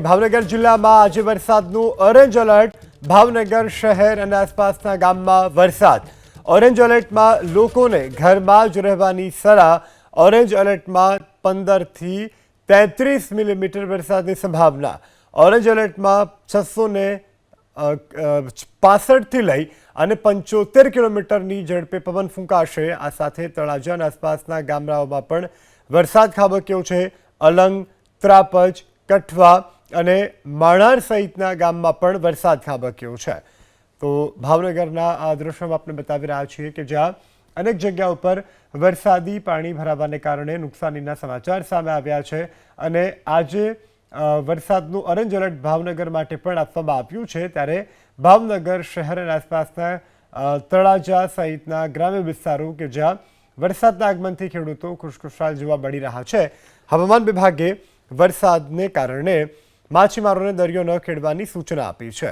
ભાવનગર જિલ્લામાં આજે વરસાદનું ઓરેન્જ એલર્ટ। ભાવનગર શહેર અને આસપાસના ગામમાં વરસાદ। ઓરેન્જ એલર્ટમાં લોકોને ઘરમાં જ રહેવાની સલાહ। ઓરેન્જ એલર્ટમાં 15 થી 33 મિલીમીટર વરસાદની સંભાવના। ઓરેન્જ એલર્ટમાં 665 થી લઈ અને 75 કિલોમીટરની ઝડપે પવન ફૂંકાશે। આ સાથે તળાજા અને આસપાસના ગામડાઓમાં પણ વરસાદ ખાબક્યો છે। અલંગ, ત્રાપજ, કઠવા અને માણાર સહિતના ગામમાં પણ વરસાદ ખાબક્યો છે। તો ભાવનગરના આ દ્રશ્યો આપણે બતાવી રહ્યા છીએ કે જ્યાં અનેક જગ્યાઓ પર વરસાદી પાણી ભરાવાને કારણે નુકસાનીના સમાચાર સામે આવ્યા છે અને આજે વરસાદનું ઓરેન્જ એલર્ટ ભાવનગર માટે પણ આપવામાં આવ્યું છે। ત્યારે ભાવનગર શહેર અને આસપાસના તળાજા સહિતના ગ્રામ્ય વિસ્તારો કે જ્યાં વરસાદના આગમનથી ખેડૂતો ખુશખુશાલ જોવા મળી રહ્યા છે। હવામાન વિભાગે વરસાદને કારણે માછીમારોને દરિયો ન ખેડવાની સૂચના આપી છે।